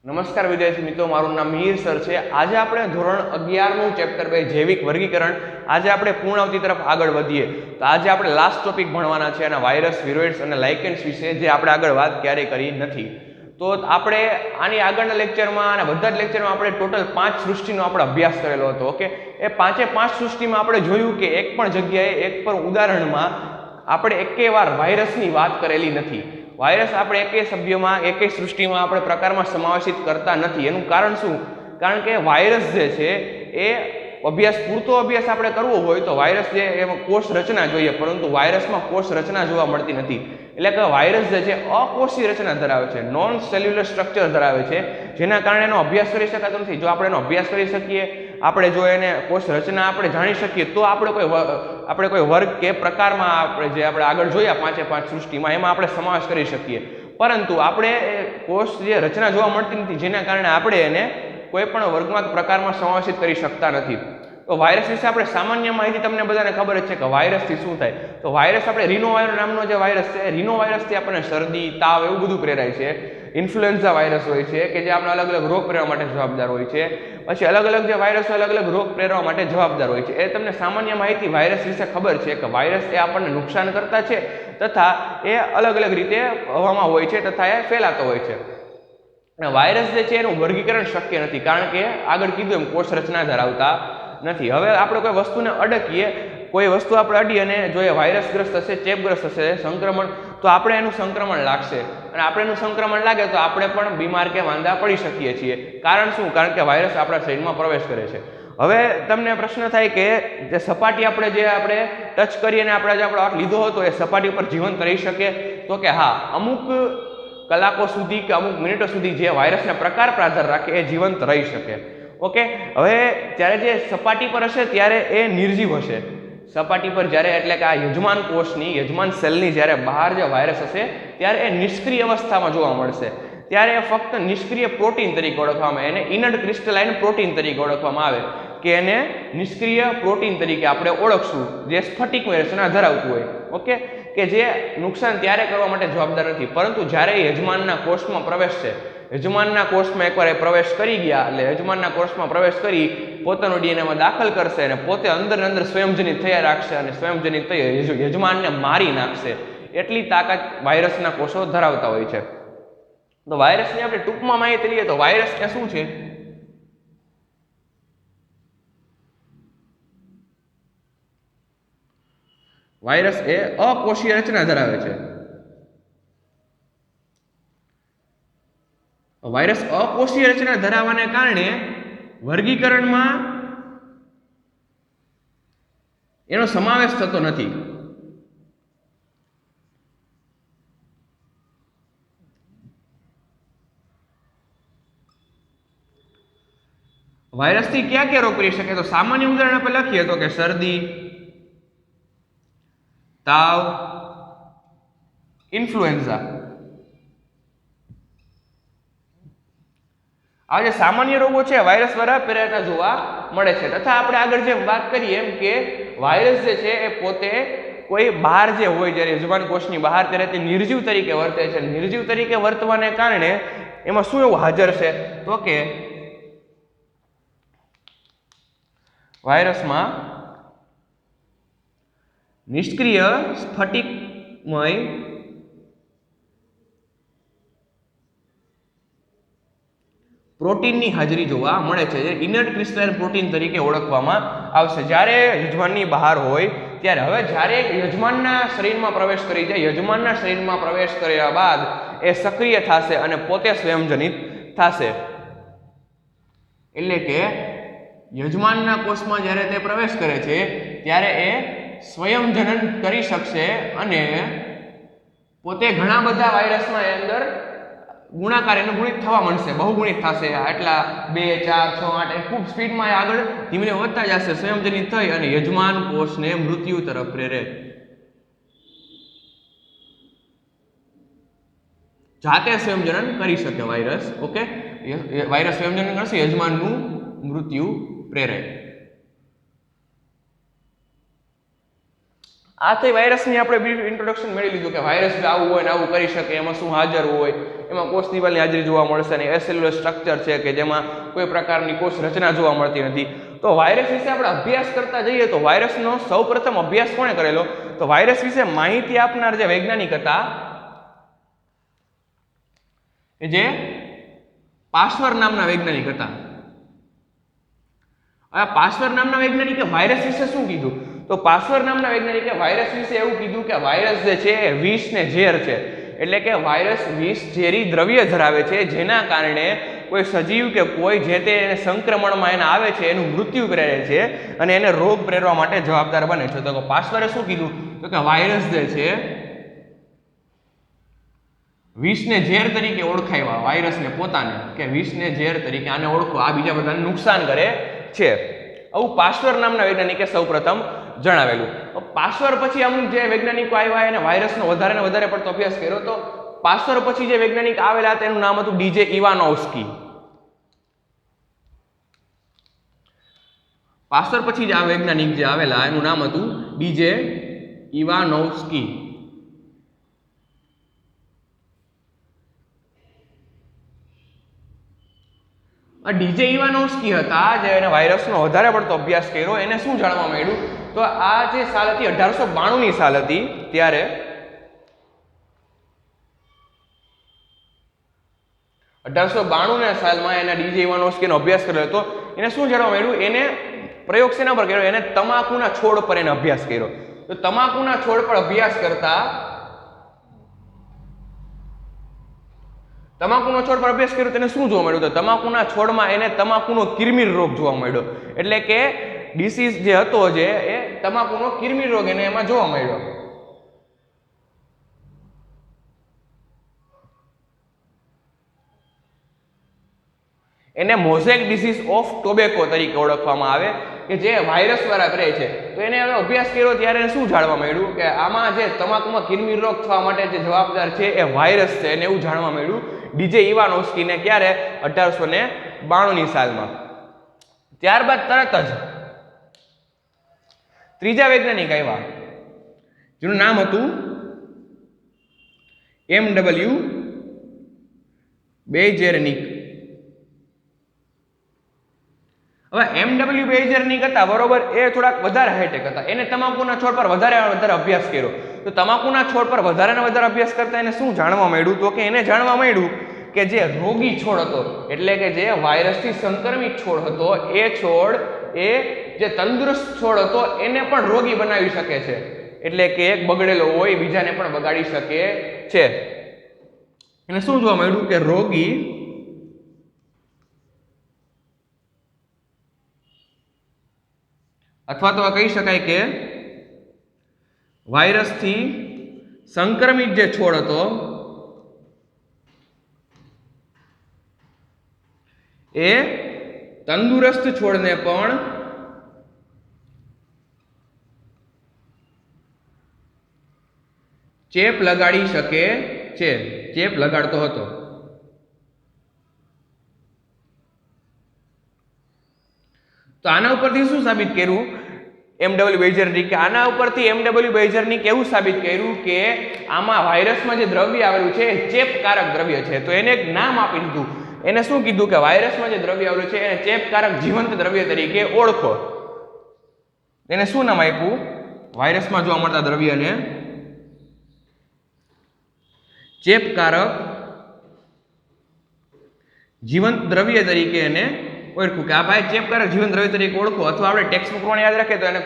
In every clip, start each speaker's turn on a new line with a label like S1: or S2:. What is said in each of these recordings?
S1: નમસ્કાર વિદ્યાર્થી મિત્રો, મારું નામ મિહિર સર છે। આજે આપણે ધોરણ 11નું ચેપ્ટર 2 જૈવિક વર્ગીકરણ આજે આપણે પૂર્ણાવતિ તરફ આગળ વધીએ તો આજે આપણે લાસ્ટ ટોપિક ભણવાના છે અને વાયરસ, વિરોઇડ્સ અને લાઇકેન્સ વિશે, જે આપણે આગળ વાત ક્યારેય કરી નથી। તો આપણે આની આગળના લેક્ચરમાં અને બધા જ લેક્ચરમાં આપણે ટોટલ 5 સૃષ્ટિનો આપણે અભ્યાસ કરેલો હતો। ઓકે, એ 5 સૃષ્ટિમાં આપણે જોયું કે એક પણ જગ્યાએ, એક પણ ઉદાહરણમાં આપણે એકેય વાર વાયરસની વાત કરેલી નથી। વાયરસ આપણે એકેય સભ્યમાં, એકેય સૃષ્ટિમાં આપણે પ્રકારમાં સમાવેશિત કરતા નથી। એનું કારણ શું? કારણ કે વાયરસ જે છે એ પૂરતો અભ્યાસ આપણે કરવો હોય તો વાયરસ જે એમાં કોષ રચના જોઈએ, પરંતુ વાયરસમાં કોષ રચના જોવા મળતી નથી। એટલે કે વાયરસ જે છે અકોષી રચના ધરાવે છે, નોન સેલ્યુલર સ્ટ્રક્ચર ધરાવે છે, જેના કારણે એનો અભ્યાસ કરી શકાતો નથી। જો આપણે એનો અભ્યાસ કરી શકીએ, આપણે જો એને કોષ રચના આપણે જાણી શકીએ તો આપણે કોઈ વર્ગ કે પ્રકારમાં આપણે આગળ જોયા 5 સૃષ્ટિમાં એમાં આપણે સમાવેશ કરી શકીએ। પરંતુ આપણે કોષ જે રચના જોવા મળતી નથી, જેના કારણે આપણે એને કોઈ પણ વર્ગમાં પ્રકારમાં સમાવેશિત કરી શકતા નથી। તો વાયરસ વિશે આપણે સામાન્ય માહિતી તમને બધાને ખબર જ છે કે વાયરસથી શું થાય। તો વાયરસ આપણે રીનોવાયરસ નામનો જે વાયરસ છે, રીનોવાયરસથી આપણને શરદી, તાવ એવું બધું પ્રેરાય છે। ઇન્ફ્લુએન્ઝા વાયરસ હોય છે કે જે આપણે અલગ અલગ રોગ પ્રેરવા માટે જવાબદાર હોય છે। પછી અલગ અલગ જે વાયરસ અલગ અલગ રોગ પ્રેરવા માટે જવાબદાર હોય છે। એ તમને સામાન્ય માહિતી વાયરસ વિશે ખબર છે કે વાયરસ એ આપણને નુકસાન કરતા છે તથા એ અલગ અલગ રીતે હવામાં હોય છે તથા એ ફેલાતો હોય છે। અને વાયરસ જે છે એનું વર્ગીકરણ શક્ય નથી, કારણ કે આગળ કીધું એમ કોષ રચના ધરાવતા નથી। હવે આપણે કોઈ વસ્તુને અડકીએ, કોઈ વસ્તુ આપણે અડી અને જો એ વાયરસગ્રસ્ત હશે, ચેપગ્રસ્ત હશે, સંક્રમણ, તો આપણે એનું સંક્રમણ લાગશે અને આપણે એનું સંક્રમણ લાગે તો આપણે પણ બીમાર કે માંદા પડી શકીએ છીએ। કારણ શું? કારણ કે વાયરસ આપણા શરીરમાં પ્રવેશ કરે છે। હવે તમને પ્રશ્ન થાય કે જે સપાટી આપણે ટચ કરી અને આપણે હાથ લીધો હતો એ સપાટી ઉપર જીવંત રહી શકે? તો કે હા, અમુક કલાકો સુધી કે અમુક મિનિટો સુધી જે વાયરસના પ્રકાર પર આધાર રાખે એ જીવંત રહી શકે। ઓકે, હવે જ્યારે જે સપાટી પર હશે ત્યારે એ નિર્જીવ હશે। સપાટી પર જ્યારે, એટલે કે આ યજમાન કોષની, યજમાન સેલની જ્યારે બહાર જે વાયરસ હશે ત્યારે એ નિષ્ક્રિય અવસ્થામાં જોવા મળશે। ત્યારે એ ફક્ત નિષ્ક્રિય પ્રોટીન તરીકે ઓળખવામાં આવે, એને ઇનર્ટ ક્રિસ્ટલાઇન પ્રોટીન તરીકે ઓળખવામાં આવે, કે એને નિષ્ક્રિય પ્રોટીન તરીકે આપણે ઓળખશું, જે સ્ફટિકમય રચના ધરાવતું હોય। ઓકે, કે જે નુકસાન ત્યારે કરવા માટે જવાબદાર નથી, પરંતુ જ્યારે યજમાનના કોષમાં પ્રવેશશે, યજમાનના કોષમાં એકવાર એ પ્રવેશ કરી ગયા, એટલે યજમાનના કોષમાં પ્રવેશ કરી પોતાનું ડીએનએમાં દાખલ કરશે અને પોતે અંદર સ્વયંજનિત થયા રાખશે અને સ્વયંજનિત થઈ યજમાનને મારી નાખશે। એટલી તાકાત વાયરસના કોષો ધરાવતા હોય છે। તો વાયરસની આપણે ટૂંકમાં માહિતી લઈએ તો વાયરસ એ શું છે? વાયરસ એ અકોષીય રચના ધરાવે છે। વાયરસ અકોષીય રચના ધરાવવાને કારણે વર્ગીકરણમાં એનો સમાવેશ થતો નથી। વાયરસથી ક્યાં રોગ કરી શકે? તો સામાન્ય ઉદાહરણ આપણે લખીએ તો કે શરદી, તાવ, ઇન્ફ્લુએન્ઝા। આ જે સામાન્ય રોગો છે વાયરસ દ્વારા પ્રેરાતા જોવા મળે છે। તથા આપણે આગળ જેમ વાત કરીએ એમ કે વાયરસ જે છે એ પોતે કોઈ બહાર જે હોય, જ્યારે યજમાન કોષની બહાર, ત્યારે તે નિર્જીવ તરીકે વર્તે છે। નિર્જીવ તરીકે વર્તવાને કારણે એમાં શું એવું હાજર છે? તો કે વાયરસમાં નિષ્ક્રિય સ્ફટિકમય પ્રોટીનની હાજરી જોવા મળે છે, જે ઇનર્ટ ક્રિસ્ટલાઇન પ્રોટીન તરીકે ઓળખવામાં આવશે જ્યારે યજમાનની બહાર હોય ત્યારે। હવે જ્યારે યજમાનના શરીરમાં પ્રવેશ કરી જાય, યજમાનના શરીરમાં પ્રવેશ કર્યા બાદ એ સક્રિય થશે અને પોતે સ્વયંજનિત થશે। એટલે કે યજમાનના કોષમાં જ્યારે તે પ્રવેશ કરે છે ત્યારે એ સ્વયંજનન કરી શકશે અને પોતે ઘણા બધા વાયરસના અંદર ગુણાકાર, એનું ગુણિત થવા માંડશે, બહુગુણિત થશે। એટલા 2, 4, 6, 8 ખૂબ સ્પીડમાં આગળ ધીમે વધતા જશે, સ્વયંજનિત થઈ અને યજમાન કોષને મૃત્યુ તરફ પ્રેરે। જાતે સ્વયંજનન કરી શકે વાયરસ। ઓકે, વાયરસ સ્વયંજનન કરશે, યજમાનનું મૃત્યુ પ્રેરે। આ થઈ વાયરસની આપણે બ્રીફ ઇન્ટ્રોડક્શન મેળવી લીધું કે વાયરસ આવું હોય ને આવું કરી શકે, એમાં શું હાજર હોય, એમાં કોષ દિવાલની હાજરી જોવા મળશે અને એસેલ્યુલર સ્ટ્રક્ચર છે કે જેમાં કોઈ પ્રકારની કોષ રચના જોવા મળતી નથી. તો વાયરસ વિશે આપણે અભ્યાસ કરતા જઈએ તો વાયરસનો સૌપ્રથમ અભ્યાસ કોણે કરેલો? તો વાયરસ વિશે માહિતી આપનાર જે વૈજ્ઞાનિક હતા જે પાસ્વર નામના વૈજ્ઞાનિક હતા. હવે પાસ્વર નામના વૈજ્ઞાનિકે વાયરસ વિશે શું કીધું? તો પાસ્વર નામના વૈજ્ઞાનિકે વાયરસ વિશે એવું કીધું કે વાયરસ જે છે એ વિષ ને ઝેર છે, એટલે કે વાયરસ વિષ ઝેરી દ્રવ્ય ધરાવે છે જેના કારણે કોઈ સજીવ કે કોઈ જે તે સંક્રમણમાં એને આવે છે એનું મૃત્યુ પ્રેરે છે અને એને રોગ પ્રેરવા માટે જવાબદાર બને છે. તો પાસ્વરે શું કીધું? તો કે વાયરસ જે છે વિષને ઝેર તરીકે ઓળખાવ્યા, વાયરસને પોતાને કે વિષને ઝેર તરીકે આને ઓળખો, આ બીજા બધાને નુકસાન કરે છે. આવું પાસ્વર નામના વૈજ્ઞાનિકે સૌપ્રથમ જણાવેલું. પાસ્વર પછી અમુક જે વૈજ્ઞાનિકો આવ્યા એને વાયરસનો વધારે ને વધારે પડતો અભ્યાસ કર્યો. તો પાસ્વર પછી જે વૈજ્ઞાનિક આવેલા હતા એનું નામ હતું ડીજે ઇવાનોવ્સ્કી. પાસ્વર પછી જે આ વૈજ્ઞાનિક જે આવેલા એનું નામ હતું ડીજે ઇવાનોવ્સ્કી. ડીજે ઇવાનોવ્સ્કી હતા જે એને વાયરસનો વધારે પડતો અભ્યાસ કર્યો. એને શું જાણવા મળ્યું? તો આ જે સાલ હતી 1892 ની સાલ હતી, ત્યારે 1892 ના સાલમાં એના ડીજે ઇવાનોવ્સ્કીનો અભ્યાસ કરેલો હતો. એને શું જાણવા મળ્યું? એને પ્રયોગ શેના પર કર્યો? એને તમાકુના છોડ પર એને અભ્યાસ કર્યો. તો તમાકુના છોડ પર અભ્યાસ કરતા તમાકુનો છોડ પર અભ્યાસ કર્યો તેને શું જોવા મળ્યું? તો તમાકુના છોડમાં એને તમાકુનો કિરમીર રોગ જોવા મળ્યો, એટલે કે ડિસીઝ જે હતો જે એ તમાકુનો કિરમીર રોગ એને એમાં જોવા મળ્યો. એને મોઝેક ડિસીઝ ઓફ ટોબેકો તરીકે ઓળખવામાં આવે કે જે વાયરસ દ્વારા કરે છે. તો એને હવે અભ્યાસ કર્યો ત્યારે શું જાણવા મળ્યું કે આમાં જે તમાકુમાં કિરમીર રોગ થવા માટે જે જવાબદાર છે એ વાયરસ છે, એને એવું જાણવા મળ્યું ડીજે ઇવાનોવ્સ્કીને. ક્યારે? 1892 ની સાલમાં. ત્યારબાદ તરત જ ત્રીજા વૈજ્ઞાનિક આવ્યા જેનું નામ હતું MW બેઇજેરનિક. હવે MW બેઇજેરનિક હતા બરોબર, એ થોડાક વધારે હાઈટેક હતા. એને તમાકુના છોડ પર વધારે અભ્યાસ કર્યો. તો તમાકુના છોડ પર વધારે ને વધારે અભ્યાસ કરતા એને શું જાણવા મળ્યું? તો કે એને જાણવા મળ્યું કે જે રોગી છોડ હતો, એટલે કે જે વાયરસથી સંક્રમિત છોડ હતો, એ છોડ એ જે તંદુરસ્ત છોડ હતો એને પણ રોગી બનાવી શકે છે. એટલે કે એક બગડેલો હોય બીજાને પણ બગાડી શકે છે. એને શું જોવા મળ્યું કે રોગી અથવા તો કહી શકાય કે વાયરસથી સંક્રમિત જે છોડ હતો એ તંદુરસ્ત છોડને પણ ચેપ લગાડી શકે છે, ચેપ લગાડતો હતો. તો આના ઉપરથી શું સાબિત કર્યું MW બેઇજેરનિકે? આના ઉપરથી MW બેઇજેરનિકે એવું સાબિત કર્યું કે આમાં વાયરસમાં જે દ્રવ્ય આવેલું છે એ ચેપકારક દ્રવ્ય છે. તો એને એક નામ આપી દીધું. એને શું કીધું કે વાયરસમાં જે દ્રવ્ય આવેલું છે એને ચેપકારક જીવંત દ્રવ્ય તરીકે ઓળખો. એને શું નામ આપ્યું? વાયરસમાં જોવા મળતા દ્રવ્યને ચેપકારક જીવંત દ્રવ્ય તરીકે એને ઓળખ્યું કે આ ભાઈ ચેપકારક જીવન દ્રવ્ય તરીકે ઓળખો. અથવા આપણે ટેક્સ્ટ બુકમાં યાદ રાખીએ તો એને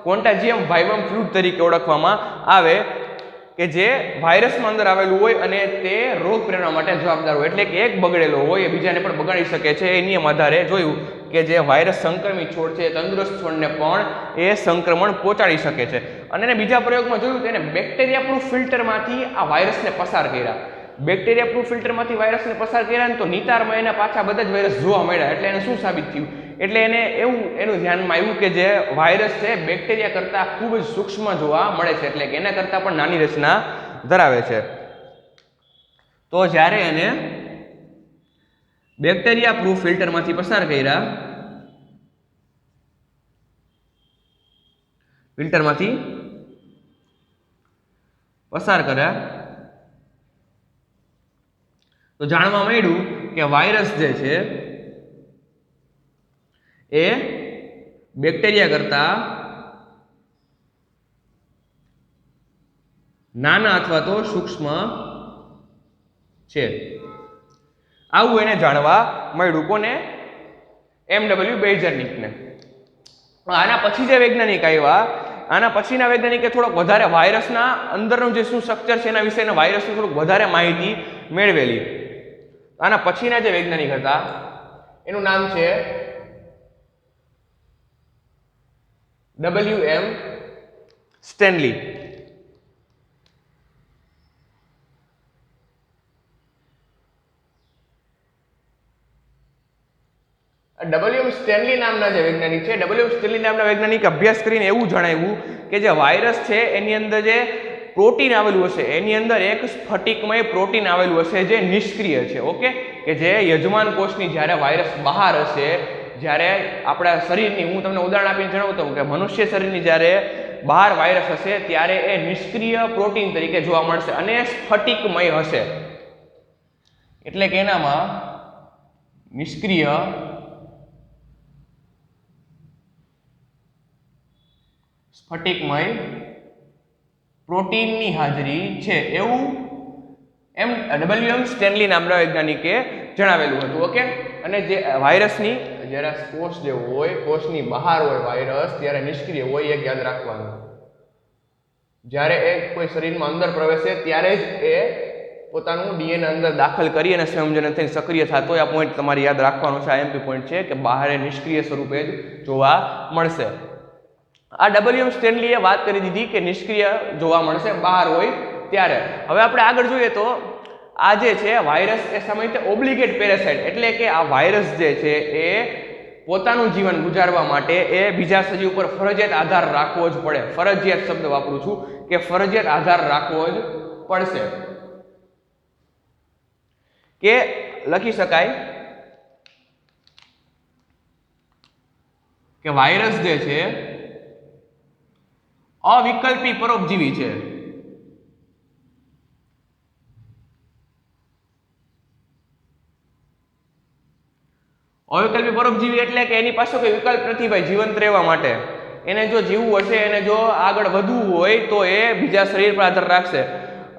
S1: કોન્ટાજિયમ વાઇવમ ફ્લૂઇડ તરીકે ઓળખવામાં આવે કે જે વાયરસમાં અંદર આવેલું હોય અને તે રોગ પ્રેરણા માટે જવાબદાર હોય. એટલે કે એક બગડેલો હોય એ બીજાને પણ બગાડી શકે છે. એ નિયમ આધારે જોયું કે જે વાયરસ સંક્રમિત છોડ છે તંદુરસ્ત છોડને પણ એ સંક્રમણ પહોંચાડી શકે છે. અને એને બીજા પ્રયોગમાં જોયું કે એને બેક્ટેરિયા પ્રૂફ ફિલ્ટરમાંથી આ વાયરસને પસાર કર્યા. બેક્ટેરિયા પ્રૂફ ફિલ્ટરમાંથી વાયરસને પસાર કર્યા ને તો નિતારમાં એને પાછા બધા જ વાયરસ જોવા મળ્યા. એટલે એને શું સાબિત થયું? એટલે એને એનું ધ્યાનમાં આવ્યું કે જે વાયરસ છે બેક્ટેરિયા કરતાં ખૂબ જ સૂક્ષ્મ જોવા મળે છે, એટલે કે એના કરતાં પણ નાની રચના ધરાવે છે. તો જ્યારે એને બેક્ટેરિયા પ્રૂફ ફિલ્ટરમાંથી પસાર કર્યા, પસાર કર્યા તો જાણવા મળ્યું કે વાયરસ જે છે એ બેક્ટેરિયા કરતા નાના અથવા તો સૂક્ષ્મ છે. આવું એને જાણવા મળ્યું. કોને? એમડબલ્યુ બેઇઝરનિકને. આના પછી જે વૈજ્ઞાનિક આવ્યા, આના પછીના વૈજ્ઞાનિકે થોડોક વધારે વાયરસના અંદરનું જે શું સ્ટ્રક્ચર છે એના વિશેના વાયરસની થોડુંક વધારે માહિતી મેળવેલી. આના પછીના જે વૈજ્ઞાનિક હતા એનું નામ છે WM સ્ટેનલી. WM સ્ટેનલી નામના જે વૈજ્ઞાનિક છે, WM સ્ટેનલી નામના વૈજ્ઞાનિકે અભ્યાસ કરીને એવું જણાવ્યું કે જે વાયરસ છે એની અંદર જે પ્રોટીન આવેલું હશે એની અંદર એક સ્ફટિકમય પ્રોટીન આવેલું હશે જે નિષ્ક્રિય છે. ઓકે, કે જે યજમાન કોષની જ્યારે વાયરસ બહાર હશે, જ્યારે આપણા શરીરની, હું તમને ઉદાહરણ આપીને જણાવતો કે મનુષ્ય શરીરની જ્યારે બહાર વાયરસ હશે ત્યારે એ નિષ્ક્રિય પ્રોટીન તરીકે જોવા મળશે અને સ્ફટિકમય હશે. એટલે કે એનામાં નિષ્ક્રિય સ્ફટિકમય પ્રોટીનની હાજરી છે એવું WM સ્ટેનલી નામના વૈજ્ઞાનિકે જણાવેલું હતું. ઓકે, અને જે વાયરસની જ્યારે કોષ જે હોય, કોષની બહાર હોય વાયરસ, ત્યારે નિષ્ક્રિય હોય. એક યાદ રાખવાનું, જ્યારે એ કોઈ શરીરમાં અંદર પ્રવેશે ત્યારે જ એ પોતાનું ડીએનએ અંદર દાખલ કરી અને સંયોજન થઈને સક્રિય થતો હોય. આ પોઈન્ટ તમારે યાદ રાખવાનો છે. આ એમપી પોઈન્ટ છે કે બહાર એ નિષ્ક્રિય સ્વરૂપે જ જોવા મળશે. આ WM સ્ટેનલીએ વાત કરી દીધી કે નિષ્ક્રિય જોવા મળશે બહાર હોય ત્યારે. હવે આપણે આગળ જોઈએ તો આ જે છે વાયરસ એ સામાન્ય રીતે ઓબ્લિગેટ પેરાસાઇટ, એટલે કે આ વાયરસ જે છે એ પોતાનું જીવન ગુજારવા માટે એ બીજા સજીવ ઉપર ફરજિયાત આધાર રાખવો જ પડે. ફરજિયાત શબ્દ વાપરું છું કે ફરજિયાત આધાર રાખવો જ પડશે. કે લખી શકાય કે વાયરસ જે છે અવિકલ્પી પરોપજીવી છે. અવિકલ્પી પરોપજીવી એટલે કે એની પાસે કોઈ વિકલ્પ નથી ભાઈ જીવંત રહેવા માટે. એને જો જીવવું હશે, એને જો આગળ વધવું હોય તો એ બીજા શરીર પર આધાર રાખશે.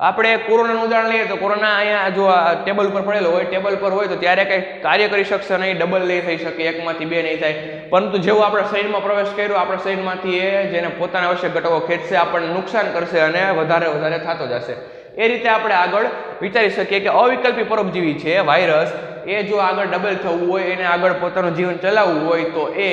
S1: આપણે કોરોનાનું ઉદાહરણ લઈએ તો કોરોના અહીંયા જો આ ટેબલ ઉપર પડેલો હોય, ટેબલ પર હોય તો ત્યારે કંઈ કાર્ય કરી શકશે નહીં, ડબલ નહીં થઈ શકે, એકમાંથી બે નહીં થાય. પરંતુ જેવું આપણા શરીરમાં પ્રવેશ કર્યો, આપણા શરીરમાંથી એ જેને પોતાના આવશ્યક ઘટકો ખેંચશે, આપણને નુકસાન કરશે અને વધારે થતો જશે. એ રીતે આપણે આગળ વિચારી શકીએ કે અવિકલ્પી પરોપજીવી છે વાયરસ. એ જો આગળ ડબલ થવું હોય, એને આગળ પોતાનું જીવન ચલાવવું હોય તો એ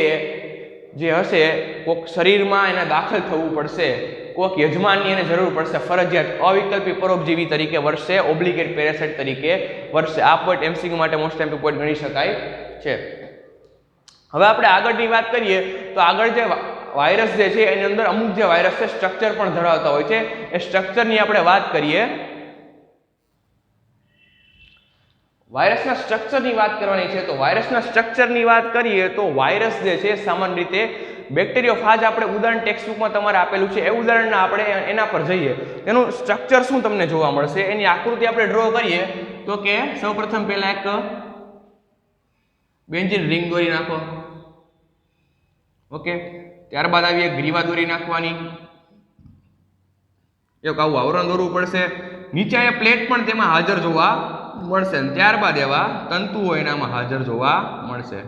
S1: જે હશે કોઈક શરીરમાં એને દાખલ થવું પડશે, કોઈક યજમાનની એને જરૂર પડશે. ફરજિયાત અવિકલ્પી પરોપજીવી તરીકે વર્તશે, ઓબ્લિગેટ પેરાસાઇટ તરીકે વર્તશે. આ પોઈન્ટ એમસીક્યુ માટે મોસ્ટ એમ્પી પોઈન્ટ ગણી શકાય છે. હવે આપણે આગળની વાત કરીએ તો આગળ જે વાયરસ જે છે એની અંદર અમુક જે વાયરસ છે સ્ટ્રક્ચર પણ ધરાવતા હોય છે. એ સ્ટ્રક્ચરની આપણે વાત કરીએ. વાયરસના સ્ટ્રક્ચરની વાત કરવાની છે તો વાયરસના સ્ટ્રક્ચરની વાત કરીએ તો વાયરસ જે છે સામાન્ય રીતે બેક્ટેરિયોફાજ, આપણે ઉદાહરણ ટેક્સ્ટબુકમાં તમારે આપેલું છે એ ઉદાહરણના આપણે એના પર જઈએ. તેનું સ્ટ્રક્ચર શું તમને જોવા મળશે, એની આકૃતિ આપણે ડ્રો કરીએ તો કે સૌપ્રથમ પહેલા એક બેન્ઝીન રિંગ દોરી નાખો. ઓકે, ત્યારબાદ આવી એક ગ્રીવા દોરી નાખવાની, એક આવું આવરણ દોરવું પડશે. નીચે એ પ્લેટ પણ તેમાં હાજર જોવા મળશે. ત્યારબાદ એવા તંતુઓ એનામાં હાજર જોવા મળશે.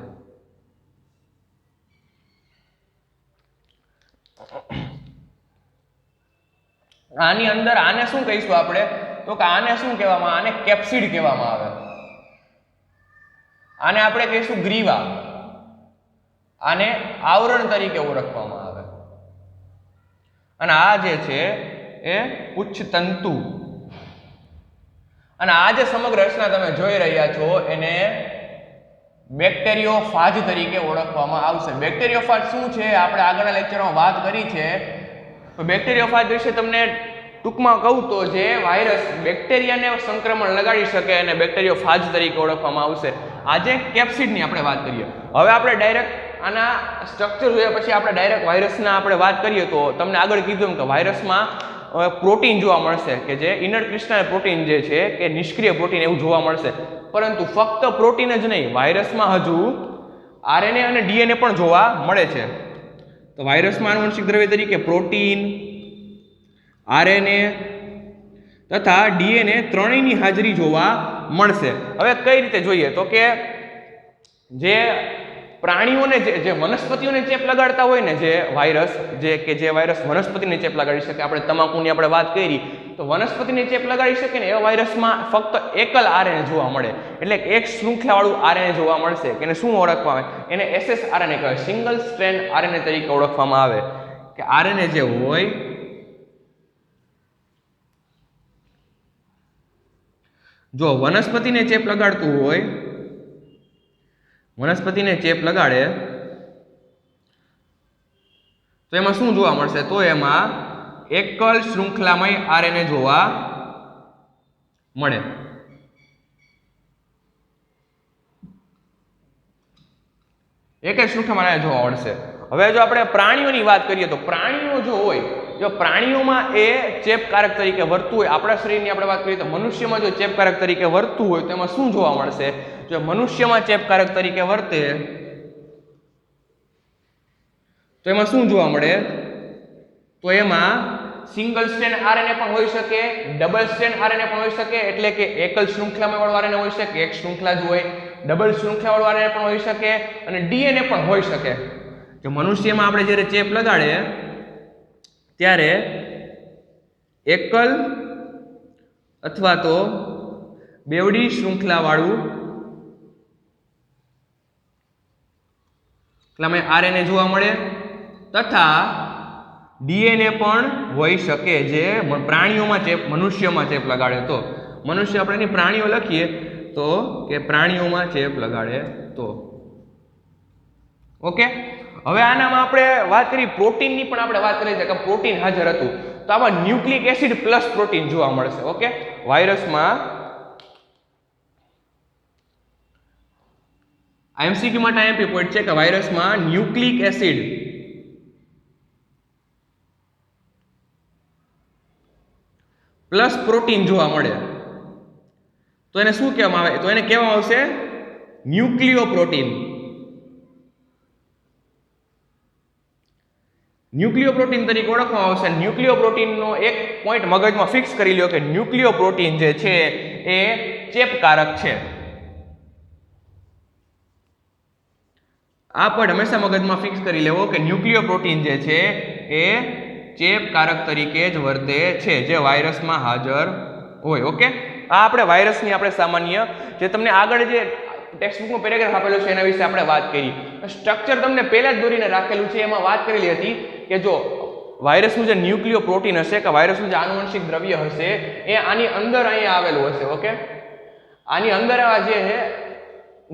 S1: આની અંદર આને શું કહીશું આપણે તો કે આને શું કહેવામાં, આને કેપ્સિડ કહેવામાં આવે. આને આપણે કહીશું ગ્રીવા. આને આવરણ તરીકે ઓળખવામાં આવે. અને આ જે છે એ ઉચ્ચ તંતુ. અને આ જે સમગ્ર રચના તમે જોઈ રહ્યા છો એને બેક્ટેરિયોફાજ તરીકે ઓળખવામાં આવશે. બેક્ટેરિયોફાજ શું છે આપણે આગળના લેક્ચરમાં વાત કરી છે. તો બેક્ટેરિયોફાજ વિશે તમને ટૂંકમાં કહું તો જે વાયરસ બેક્ટેરિયાને સંક્રમણ લગાડી શકે અને બેક્ટેરિયોફાજ તરીકે ઓળખવામાં આવશે. આજે કેપ્સિડની આપણે વાત કરીએ. હવે આપણે ડાયરેક્ટ આના સ્ટ્રક્ચર જોયા પછી આપણે ડાયરેક્ટ વાયરસના આપણે વાત કરીએ તો તમને આગળ કીધું કે વાયરસમાં પ્રોટીન જોવા મળશે કે જે ઇનર ક્રિસ્ટલ પ્રોટીન જે છે કે નિષ્ક્રિય પ્રોટીન એવું જોવા મળશે, પરંતુ ફક્ત પ્રોટીન જ નહીં, વાયરસમાં હજુ આરએનએ અને ડીએનએ પણ જોવા મળે છે. તો વાયરસમાં આનુવંશિક દ્રવ્ય તરીકે પ્રોટીન, આરએનએ તથા ડીએનએ ત્રણેયની હાજરી જોવા મળશે. હવે કઈ રીતે જોઈએ તો કે જે પ્રાણીઓને જે વનસ્પતિઓને ચેપ લગાડતા હોય ને જે વાયરસ, જે વાયરસ વનસ્પતિને ચેપ લગાડી શકે, આપણે તમાકુની આપણે વાત કરી તો વનસ્પતિને ચેપ લગાડી શકે ને એવા વાયરસમાં ફક્ત એકલ આરએનએ જોવા મળે, એટલે એક શૃંખલાવાળું આરએનએ જોવા મળશે કે એને શું ઓળખવામાં આવે, એને એસએસઆરએનએ કહેવાય, સિંગલ સ્ટ્રેન્ડ આરએનએ તરીકે ઓળખવામાં આવે. કે આરએનએ જે હોય જો વનસ્પતિને ચેપ લગાડતું હોય, વનસ્પતિને ચેપ લગાડે તો એમાં શું જોવા મળશે, તો એમાં એકલ શૃંખલામય આરએનએ જોવા મળે. એક જ શૃંખલામાં જોવા મળશે. હવે જો આપણે પ્રાણીઓની વાત કરીએ તો પ્રાણીઓ જો હોય, જો પ્રાણીઓમાં એ ચેપકારક તરીકે વર્તતું હોય, આપણા શરીરની આપણે વાત કરીએ તો મનુષ્યમાં જો ચેપકારક તરીકે વર્તતું હોય તો એમાં શું જોવા મળશે, જો મનુષ્યમાં ચેપકારક તરીકે વર્તે તો એમાં શું જોવા મળે, તો એમાં સિંગલ સ્ટ્રેન્ડ આરએનએ પણ હોઈ શકે, ડબલ સ્ટ્રેન્ડ આરએનએ પણ હોઈ શકે, એટલે કે એકલ શૃંખલામાં વાળું આરએનએ હોઈ શકે, એક શૃંખલા જ હોય, ડબલ શૃંખલા વાળું આરએનએ પણ હોઈ શકે અને ડીએનએ પણ હોઈ શકે. જો મનુષ્યમાં આપણે જ્યારે ચેપ લગાડે ત્યારે એકલ અથવા તો બેવડી શૃંખલા વાળું આરએનએ જોવા મળે તથા ડીએનએ પણ હોઈ શકે જે પ્રાણીઓમાં ચેપ, મનુષ્યમાં ચેપ લગાડે તો. મનુષ્ય આપણે એની પ્રાણીઓ લખીએ તો કે પ્રાણીઓમાં ચેપ લગાડે તો. ઓકે, હવે આનામાં આપણે વાત કરી પ્રોટીનની પણ આપણે વાત કરી છે કે પ્રોટીન હાજર હતું, તો આમાં ન્યુક્લિક એસિડ પ્લસ પ્રોટીન જોવા મળશે. ઓકે, વાયરસમાં એમસીક્યુ માટે એમપી પોઈન્ટ છે કે વાયરસમાં ન્યુક્લિક એસિડ પ્લસ પ્રોટીન જોવા મળે તો એને શું કહેવામાં આવે, તો એને કહેવામાં આવશે ન્યુક્લિયોપ્રોટીન. ન્યુક્લિયોપ્રોટીન તરીકે ઓળખવામાં આવશે. ન્યુક્લિયોપ્રોટીનનો એક પોઈન્ટ મગજમાં ફિક્સ કરી લ્યો કે ન્યુક્લિયોપ્રોટીન જે છે એ ચેપકારક છે. આ પોઈન્ટ હંમેશા મગજમાં ફિક્સ કરી લેવો કે ન્યુક્લિયોપ્રોટીન જે છે એ ચેપકારક તરીકે જ વર્તે છે જે વાયરસમાં હાજર હોય. ઓકે, આ આપણે વાયરસની આપણે સામાન્ય જે તમને આગળ જે ટેક્સ્ટબુકમાં પેરેગ્રાફ આપેલો છે એના વિશે આપણે વાત કરી. સ્ટ્રક્ચર તમને પહેલા જ દોરીને રાખેલું છે, એમાં વાત કરેલી હતી કે જો વાયરસનું જે ન્યુક્લિયોપ્રોટીન હશે કે વાયરસનું જે આનુવંશિક દ્રવ્ય હશે એ આની અંદર અહીંયા આવેલું હશે. ઓકે, આની અંદર આ જે છે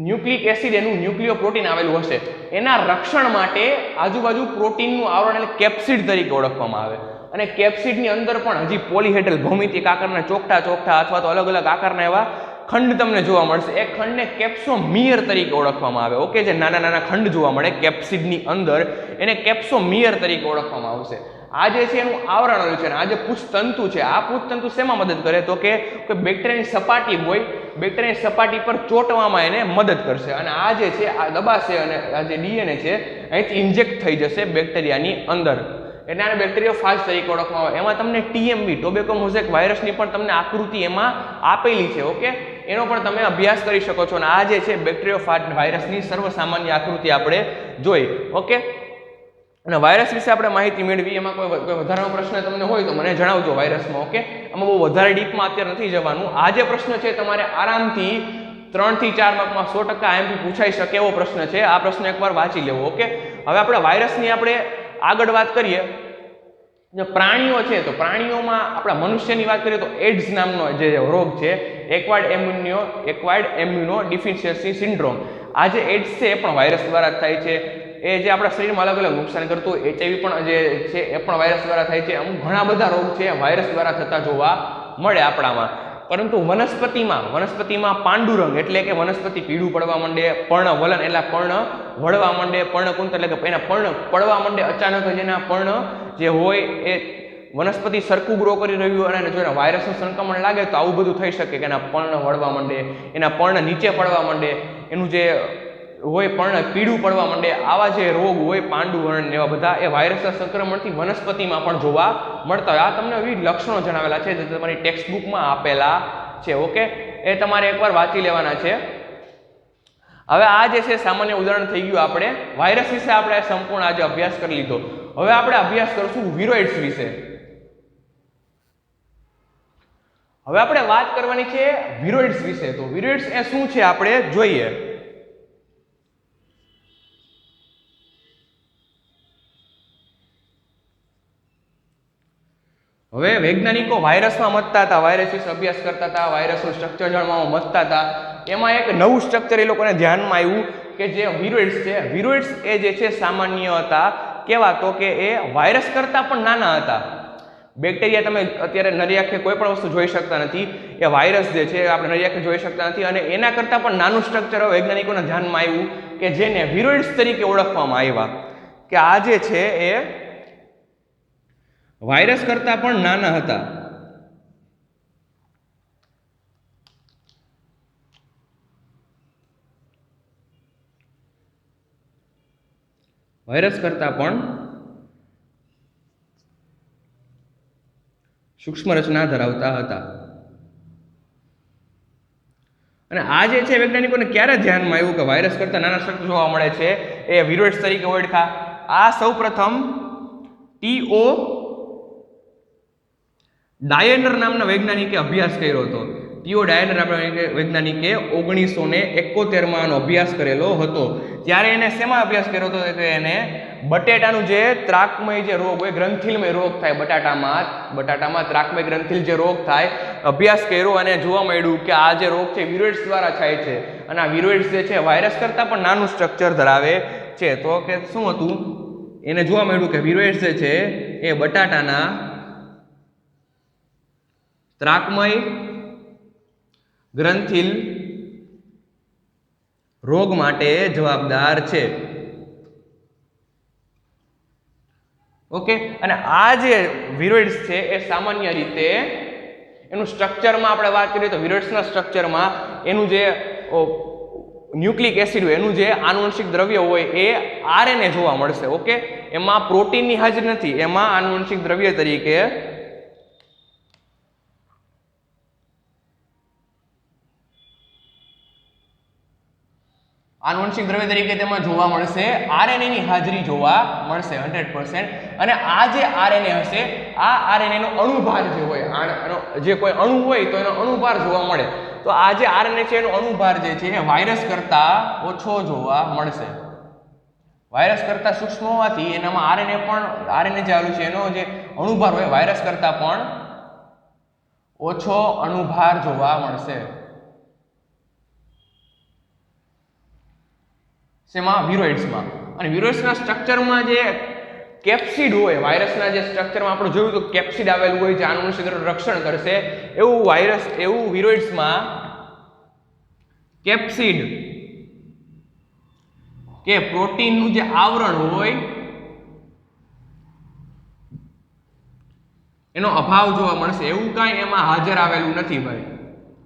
S1: ન્યુક્લિક એસિડ એનું ન્યુક્લિયોપ્રોટીન આવેલું હશે. એના રક્ષણ માટે આજુબાજુ પ્રોટીનનું આવરણ એટલે કેપ્સિડ તરીકે ઓળખવામાં આવે. અને કેપ્સિડની અંદર પણ હજી પોલીહેડ્રલ ભૌમિતિક આકારના ચોકઠા ચોકઠા અથવા તો અલગ અલગ આકારના એવા ખંડ તમને જોવા મળશે. એ ખંડને કેપ્સોમિયર તરીકે ઓળખવામાં આવે. ઓકે, જે નાના નાના ખંડ જોવા મળે કેપ્સિડની અંદર એને કેપ્સોમિયર તરીકે ઓળખવામાં આવશે. આ જે છે એનું આવરણ હોય છે. આ જે પૂછતંતુ છે, આ પૂછતંતુ શેમાં મદદ કરે તો કે કોઈ બેક્ટેરિયાની સપાટી હોય, બેક્ટેરિયાની સપાટી પર ચોંટવામાં એને મદદ કરશે અને આ જે છે આ દબાશે અને આ જે ડીએનએ છે અહીંથી ઇન્જેક્ટ થઈ જશે બેક્ટેરિયાની અંદર. એટલે આને બેક્ટેરિયોફાજ તરીકે ઓળખવામાં આવે. એમાં તમને ટીએમવી ટોબેકો મોઝેક વાયરસની પણ તમને આકૃતિ એમાં આપેલી છે. ઓકે, એનો પણ તમે અભ્યાસ કરી શકો છો અને આ જે છે બેક્ટેરિયોફાજ વાયરસની સર્વસામાન્ય આકૃતિ આપણે જોઈ. ઓકે, અને વાયરસ વિશે આપણે માહિતી મેળવી. એમાં કોઈ વધારાનો પ્રશ્ન તમને હોય તો મને જણાવજો વાયરસમાં. ઓકે, આમાં બહુ વધારે ડીપમાં અત્યારે નથી જવાનું. આ જે પ્રશ્ન છે તમારે આરામથી 3 થી 4 માર્કમાં 100% આઈએમપી પૂછાઈ શકે એવો પ્રશ્ન છે. આ પ્રશ્ન એકવાર વાંચી લેવો. ઓકે, હવે આપણે વાયરસની આપણે આગળ વાત કરીએ. જે પ્રાણીઓ છે તો પ્રાણીઓમાં આપણા મનુષ્યની વાત કરીએ તો એડ્સ નામનો જે રોગ છે, એક્વાયર્ડ ઇમ્યુનો ડિફિશિયન્સી સિન્ડ્રોમ. આ જે એડ્સ છે એ પણ વાયરસ દ્વારા થાય છે. એ જે આપણા શરીરમાં અલગ અલગ નુકસાન કરતું એચઆઈવી પણ જે છે એ પણ વાયરસ દ્વારા થાય છે. અમુક ઘણા બધા રોગ છે વાયરસ દ્વારા થતા જોવા મળે આપણામાં. પરંતુ વનસ્પતિમાં પાંડુરંગ એટલે કે વનસ્પતિ પીળું પડવા માંડે, પર્ણવલન એટલે પર્ણ વળવા માંડે, પર્ણકુંત એટલે કે એના પર્ણ પડવા માંડે અચાનક જ એના પર્ણ જે હોય એ વનસ્પતિ સરખું ગ્રો કરી રહ્યું અને જો એને વાયરસનું સંક્રમણ લાગે તો આવું બધું થઈ શકે કે એના પર્ણ વળવા માંડે, એના પર્ણ નીચે પડવા માંડે, એનું જે હોય પર્ણ પીળું પડવા માંડે, આવા જે રોગ હોય પાંડુ વર્ણ એવા બધા એ વાયરસના સંક્રમણથી વનસ્પતિમાં પણ જોવા મળતા હોય. આ તમને વિવિધ લક્ષણો જણાવેલા છે જે તમારી ટેક્સ્ટ બુકમાં આપેલા છે. ઓકે, એ તમારે એકવાર વાંચી લેવાના છે. હવે આ જે છે સામાન્ય ઉદાહરણ થઈ ગયું. આપણે વાયરસ વિશે આપણે સંપૂર્ણ આજે અભ્યાસ કરી લીધો. હવે આપણે અભ્યાસ કરશું વિરોઇડ્સ વિશે. હવે આપણે વાત કરવાની છે વિરોઇડ્સ વિશે. તો વિરોઇડ્સ એ શું છે આપણે જોઈએ. હવે વૈજ્ઞાનિકો વાયરસમાં મથતા હતા, વાયરસ વિશે અભ્યાસ કરતા હતા, વાયરસનું સ્ટ્રક્ચર જાણવામાં મથતા હતા. એમાં એક નવું સ્ટ્રક્ચર એ લોકોને ધ્યાનમાં આવ્યું કે જે વિરોઇડ્સ છે. વિરોઇડ્સ એ જે છે સામાન્ય હતા. કેવા તો કે એ વાયરસ કરતા પણ નાના હતા. બેક્ટેરિયા તમે અત્યારે નરી આંખે કોઈ પણ વસ્તુ જોઈ શકતા નથી, એ વાયરસ જે છે આપણે નરી આંખે જોઈ શકતા નથી, અને એના કરતાં પણ નાનું સ્ટ્રક્ચર વૈજ્ઞાનિકોના ધ્યાનમાં આવ્યું કે જેને વિરોઇડ્સ તરીકે ઓળખવામાં આવ્યા. કે આ જે છે એ વાયરસ કરતા પણ નાના હતા. વાયરસ કરતા પણ સૂક્ષ્મ રચના ધરાવતા હતા. અને આ જે છે વૈજ્ઞાનિકોને ક્યારે ધ્યાનમાં આવ્યું કે વાયરસ કરતા નાના સ્ટ્રક્ચર જોવા મળે છે, એ વિરોઇડ્સ તરીકે ઓળખા. આ સૌપ્રથમ ટી.ઓ. ડાયનર નામના વૈજ્ઞાનિકે અભ્યાસ કર્યો હતો. ટી.ઓ. ડાયનર નામના વૈજ્ઞાનિકે 1971માં આનો અભ્યાસ કરેલો હતો. ત્યારે એને શેમાં અભ્યાસ કર્યો હતો કે એને બટેટાનું જે ત્રાકમય જે રોગ હોય, ગ્રંથિલમય રોગ થાય બટાટામાં ત્રાકમય ગ્રંથિલ જે રોગ થાય, અભ્યાસ કર્યો અને જોવા મળ્યું કે આ જે રોગ છે વિરોઇડ્સ દ્વારા થાય છે. અને આ વિરોઇડ્સ જે છે વાયરસ કરતાં પણ નાનું સ્ટ્રક્ચર ધરાવે છે. તો કે શું હતું, એને જોવા મળ્યું કે વિરોઇડ્સ જે છે એ બટાટાના ત્રાકમય ગ્રંથિલ રોગ માટે જવાબદાર છે. ઓકે, અને આ જે વિરોઇડ્સ છે એ સામાન્ય રીતે એનું સ્ટ્રક્ચરમાં આપણે વાત કરીએ તો વિરોઇડ્સના સ્ટ્રક્ચરમાં એનું જે ન્યુક્લિક એસિડ હોય, એનું જે આનુવંશિક દ્રવ્ય હોય એ આરએનએ જોવા મળશે. ઓકે, એમાં પ્રોટીનની હાજરી નથી, એમાં આનુવંશિક દ્રવ્ય તરીકે તેમાં જોવા મળશે આરએનએ ની હાજરી જોવા મળશે 100%. અને આ જે આરએનએ હશે, આ આરએનએ નો અણુભાર જે હોય, જે કોઈ અણુ હોય તો એનો અણુભાર જોવા મળે. તો આ જે આરએનએ છે એનો અણુભાર જે છે એ વાયરસ કરતા ઓછો જોવા મળશે. વાયરસ કરતા સૂક્ષ્મ હોવાથી એનામાં આરએનએ જે આવેલું છે એનો જે અણુભાર હોય વાયરસ કરતા પણ ઓછો અણુભાર જોવા મળશે. શેમાં? વિરોઇડ્સમાં. અને વિરોઇડ્સના સ્ટ્રક્ચરમાં જે કેપ્સિડ હોય, વાયરસના જે સ્ટ્રક્ચરમાં આપણે જોયું તો કેપ્સિડ આવેલું હોય જે આનુવંશિક રક્ષણ કરશે, એવું વિરોઇડ્સમાં કેપ્સિડ કે પ્રોટીનનું જે આવરણ હોય એનો અભાવ જોવા મળશે. એવું કાંઈ એમાં હાજર આવેલું નથી ભાઈ.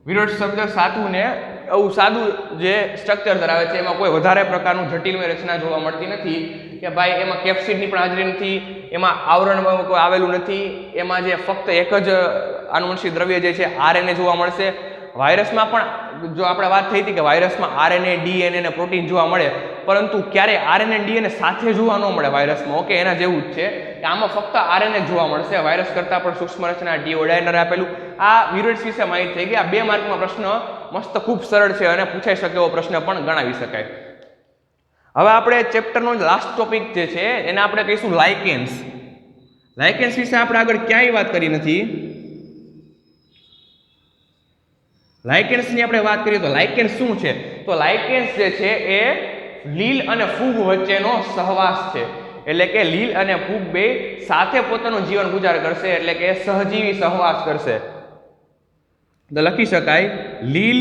S1: વિરોઇડ્સ શબ્દ સાચું ને એવું સાદું જે સ્ટ્રક્ચર ધરાવે છે, એમાં કોઈ વધારે પ્રકારનું જટિલમય રચના જોવા મળતી નથી કે ભાઈ એમાં કેપ્સિડની પણ હાજરી નથી, એમાં આવરણમાં કોઈ આવેલું નથી, એમાં જે ફક્ત એક જ આનુવંશિક દ્રવ્ય જે છે આરએનએ જોવા મળશે. વાયરસમાં પણ જો આપણે વાત થઈ હતી કે વાયરસમાં આરએનએ, ડીએનએ અને પ્રોટીન જોવા મળે, પરંતુ ક્યારે આરએનએ ડીએનએ સાથે જોવા ન મળે વાયરસમાં. ઓકે, એના જેવું જ છે કે આમાં ફક્ત આરએનએ જોવા મળશે. વાયરસ કરતાં પણ સૂક્ષ્મ રચના ટી.ઓ. ડાયનરે આપેલું. આ વિરોઇડ્સ વિશે માહિતી થઈ ગઈ. આ 2 માર્કમાં પ્રશ્ન મસ્ત ખૂબ સરળ છે અને પૂછાઈ શકે એવો પ્રશ્ન પણ ગણાવી શકાય. હવે આપણે ચેપ્ટરનો લાસ્ટ ટોપિક જે છે એને આપણે કહીશું લાઇકેન્સ. લાઇકેન્સ વિશે આપણે આગળ ક્યાંય વાત કરી નથી. લાઇકેન્સની આપણે વાત કરીએ તો લાઇકેન્સ શું છે? તો લાઇકેન્સ જે છે એ લીલ અને ફૂગ વચ્ચેનો સહવાસ છે. એટલે કે લીલ અને ફૂગ બે સાથે પોતાનું જીવન ગુજાર કરશે, એટલે કે સહજીવી સહવાસ કરશે. તો લખી શકાય લીલ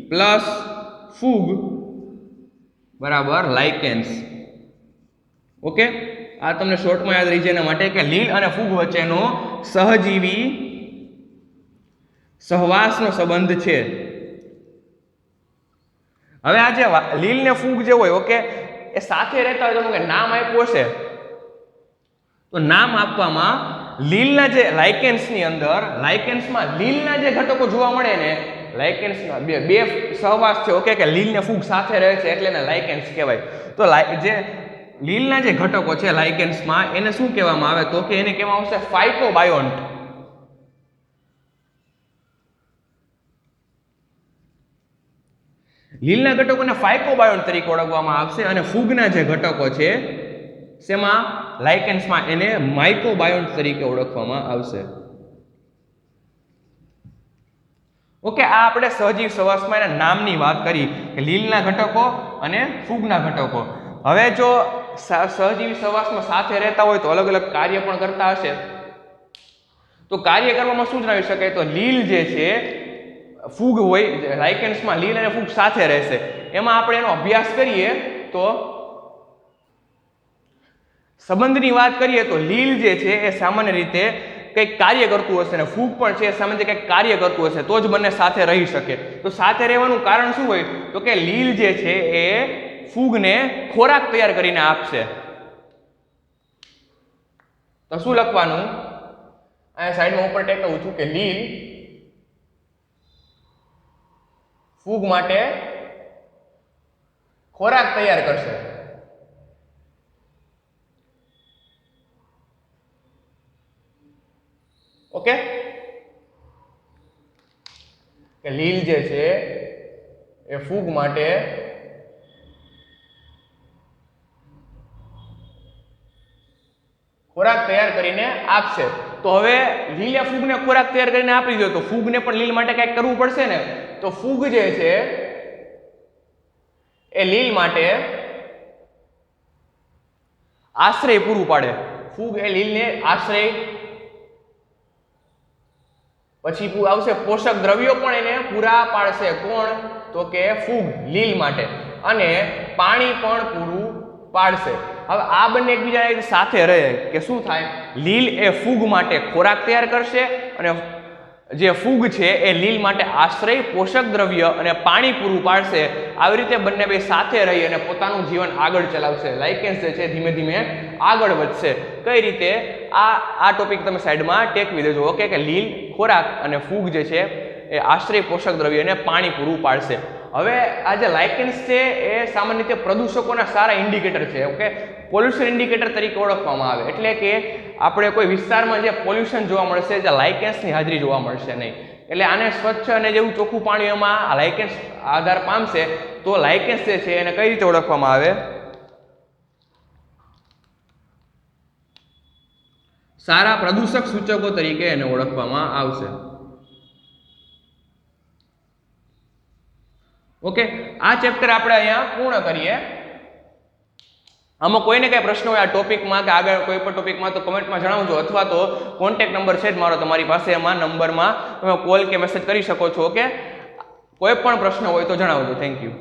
S1: પ્લસ ફૂગ બરાબર લાઇકેન્સ. ઓકે, આ તમને શોર્ટમાં યાદ રહી જાય એના માટે કે લીલ અને ફૂગ વચ્ચેનો સહજીવી સહવાસનો સંબંધ છે. હવે આ જે લીલ ને ફૂગ જે હોય ઓકે એ સાથે રહેતા હોય તો નામ આપ્યું હશે તો નામ આપવામાં લીલના જે લાઇકેન્સની અંદર લાઇકેન્સમાં લીલના જે ઘટકો જોવા મળે ને લાઇકેન્સના બે સહવાસ છે ઓકે કે લીલ ને ફૂગ સાથે રહે છે એટલે એને લાઇકેન્સ કહેવાય. તો જે લીલના જે ઘટકો છે લાઇકેન્સમાં એને શું કહેવામાં આવે તો કે એને કહેવામાં આવશે ફાઇટોબાયોન્ટ. લીલના ઘટકોને ફાઇકોબાયોન્ટ તરીકે ઓળખવામાં આવશે અને ફૂગના જે ઘટકો છે શેમાં લાઇકેન્સમાં એને માઇકોબાયોન્ટ તરીકે ઓળખવામાં આવશે. ઓકે આ આપણે સહજીવ સહવાસમાં એના નામની વાત કરી કે લીલના ઘટકો અને ફૂગના ઘટકો. હવે જો સહજીવી સહવાસમાં સાથે રહેતા હોય તો અલગ અલગ કાર્ય પણ કરતા હશે તો કાર્ય કરવામાં શું જણાવી શકાય તો લીલ જે છે ફૂગ હોય લાઇકેન્સમાં લીલ અને ફૂગ સાથે રહેશે એમાં આપણે એનો અભ્યાસ કરીએ તો સંબંધની વાત કરીએ તો લીલ જે છે એ સામાન્ય રીતે કંઈક કાર્ય કરતું હશે અને ફૂગ પણ છે સામાન્ય રીતે કંઈક કાર્ય કરતું હશે તો જ બંને સાથે રહી શકે. તો સાથે રહેવાનું કારણ શું હોય તો કે લીલ જે છે એ ફૂગને ખોરાક તૈયાર કરીને આપશે. તો શું લખવાનું અહીંયા સાઈડમાં ઉપર ટેકવું છું કે લીલ ફૂગ માટે ખોરાક તૈયાર કરશે. ઓકે કે લીલ જે છે એ ફૂગ માટે ખોરાક તૈયાર કરીને આપશે. તો હવે લીલે ફૂગને ખોરાક તૈયાર કરીને આપી દો તો ફૂગને પણ લીલ માટે કંઈક કરવું પડશે ને. તો ફૂગ જે છે એ લીલ માટે આશ્રય પૂરું પાડે. ફૂગ એ લીલને આશ્રય પછી આવશે પોષક દ્રવ્યો પણ એને પૂરા પાડશે. કોણ તો કે ફૂગ લીલ માટે અને પાણી પણ પૂરું પાડશે. હવે આ બંને એકબીજા સાથે રહે કે શું થાય લીલ એ ફૂગ માટે ખોરાક તૈયાર કરશે અને જે ફૂગ છે એ લીલ માટે આશ્રય પોષક દ્રવ્ય અને પાણી પૂરું પાડશે. આવી રીતે બંને બે સાથે રહી અને પોતાનું જીવન આગળ ચલાવશે. લાઇકેન્સ જે છે ધીમે ધીમે આગળ વધશે. કઈ રીતે આ ટોપિક તમે સાઈડમાં ટેકવી દેજો ઓકે કે લીલ ખોરાક અને ફૂગ જે છે એ આશ્રય પોષક દ્રવ્ય અને પાણી પૂરું પાડશે. હવે આ જે લાઇકેન્સ છે એ સામાન્ય રીતે પ્રદૂષકોના સારા ઇન્ડિકેટર છે ઓકે પોલ્યુશન ઇન્ડિકેટર તરીકે ઓળખવામાં આવે. એટલે કે આપણે કોઈ વિસ્તારમાં જે પોલ્યુશન જોવા મળશે જે લાઇકેન્સની હાજરી જોવા મળશે નહીં. એટલે આને સ્વચ્છ અને જેવું ચોખ્ખું પાણી એમાં લાઇકેન્સ આધાર પામશે તો લાઇકેન્સ જે છે એને કઈ રીતે ઓળખવામાં આવે સારા પ્રદૂષક સૂચકો તરીકે એને ઓળખવામાં આવશે. ઓકે આ ચેપ્ટર આપણે અહીંયા પૂર્ણ કરીએ. આમાં કોઈને કઈ પ્રશ્ન હોય આ ટોપિકમાં કે આગળ કોઈ પણ ટોપિકમાં તો કમેન્ટમાં જણાવજો અથવા તો કોન્ટેક્ટ નંબર છે જ મારો તમારી પાસે એમાં નંબરમાં તમે કોલ કે મેસેજ કરી શકો છો. ઓકે કોઈ પણ પ્રશ્ન હોય તો જણાવજો. Thank you.